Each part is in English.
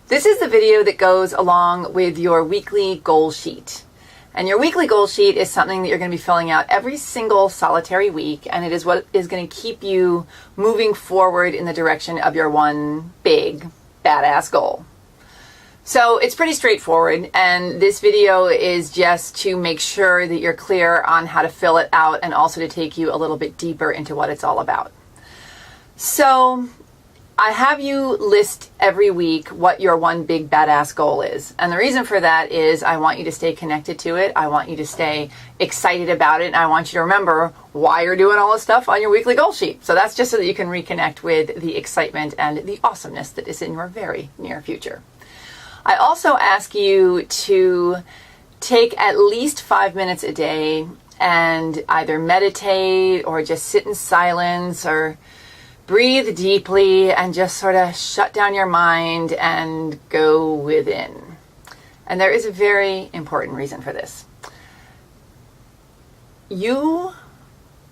This is the video that goes along with your weekly goal sheet. And your weekly goal sheet is something that you're going to be filling out every single solitary week, and it is what is going to keep you moving forward in the direction of your one big badass goal. So it's pretty straightforward, and this video is just to make sure that you're clear on how to fill it out and also to take you a little bit deeper into what it's all about. So I have you list every week what your one big badass goal is. And the reason for that is I want you to stay connected to it. I want you to stay excited about it. And I want you to remember why you're doing all this stuff on your weekly goal sheet. So that's just so that you can reconnect with the excitement and the awesomeness that is in your very near future. I also ask you to take at least 5 minutes a day and either meditate or just sit in silence or breathe deeply and just sort of shut down your mind and go within. And there is a very important reason for this. You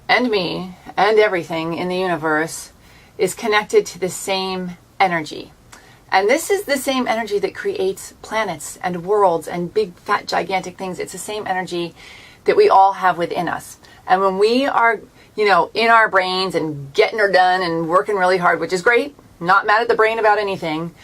and me and everything in the universe is connected to the same energy. And this is the same energy that creates planets and worlds and big, fat, gigantic things. It's the same energy that we all have within us. And when we are in our brains and getting her done and working really hard, which is great. Not mad at the brain about anything.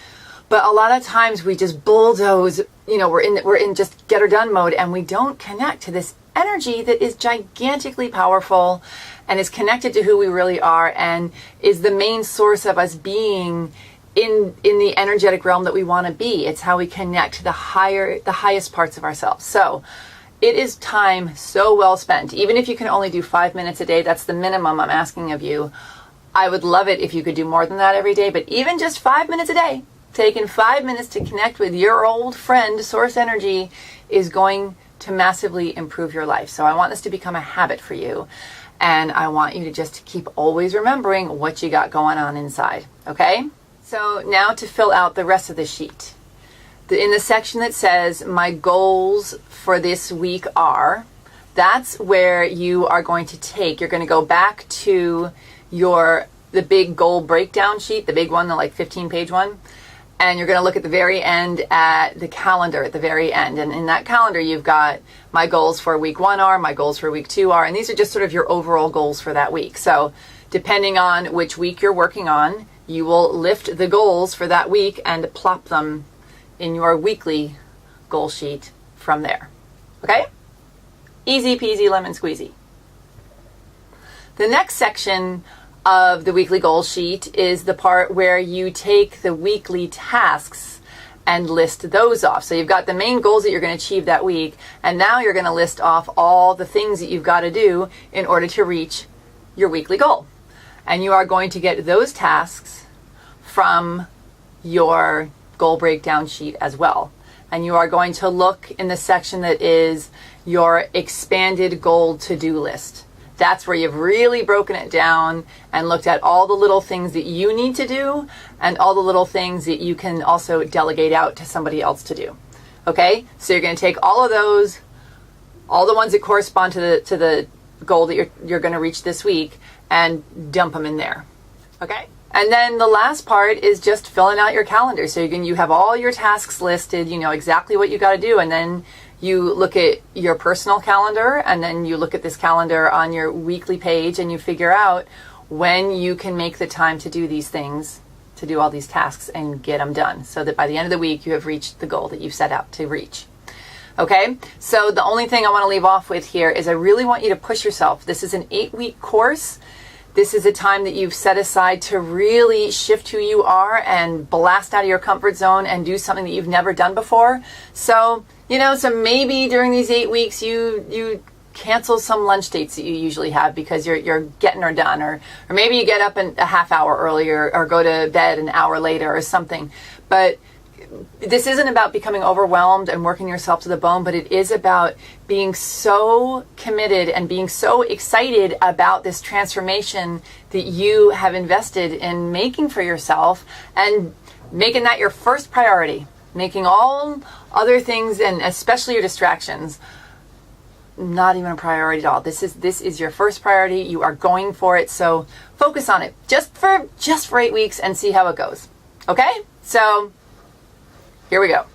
But a lot of times we just bulldoze, we're in just get her done mode, and we don't connect to this energy that is gigantically powerful and is connected to who we really are and is the main source of us being in the energetic realm that we want to be. It's how we connect to the highest parts of ourselves. So it is time so well spent. Even if you can only do 5 minutes a day, that's the minimum I'm asking of you. I would love it if you could do more than that every day, but even just 5 minutes a day, taking 5 minutes to connect with your old friend, Source Energy, is going to massively improve your life. So I want this to become a habit for you, and I want you to just keep always remembering what you got going on inside, okay? So now to fill out the rest of the sheet. In the section that says my goals for this week are, that's where you are going to you're going to go back to the big goal breakdown sheet, the big one, the 15-page one, and you're going to look at the very end at the calendar at the very end. And in that calendar, you've got my goals for week 1 are, my goals for week 2 are, and these are just sort of your overall goals for that week. So depending on which week you're working on, you will lift the goals for that week and plop them in your weekly goal sheet from there. Okay? Easy peasy lemon squeezy. The next section of the weekly goal sheet is the part where you take the weekly tasks and list those off. So you've got the main goals that you're going to achieve that week, and now you're going to list off all the things that you've got to do in order to reach your weekly goal. And you are going to get those tasks from your goal breakdown sheet as well. And you are going to look in the section that is your expanded goal to-do list. That's where you've really broken it down and looked at all the little things that you need to do and all the little things that you can also delegate out to somebody else to do. Okay? So you're going to take all of those, all the ones that correspond to the goal that you're going to reach this week, and dump them in there. Okay? And then the last part is just filling out your calendar. So you have all your tasks listed, you know exactly what you got to do, and then you look at your personal calendar, and then you look at this calendar on your weekly page, and you figure out when you can make the time to do these things, to do all these tasks and get them done, so that by the end of the week you have reached the goal that you've set out to reach. Okay, so the only thing I want to leave off with here is I really want you to push yourself. This is an 8-week course. This is a time that you've set aside to really shift who you are and blast out of your comfort zone and do something that you've never done before. So, so maybe during these 8 weeks you cancel some lunch dates that you usually have because you're getting her done, or maybe you get up a half hour earlier or go to bed an hour later or something. But this isn't about becoming overwhelmed and working yourself to the bone, but it is about being so committed and being so excited about this transformation that you have invested in making for yourself, and making that your first priority, making all other things, and especially your distractions, not even a priority at all. This is your first priority. You are going for it. So focus on it just for 8 weeks and see how it goes. Okay? So Here we go.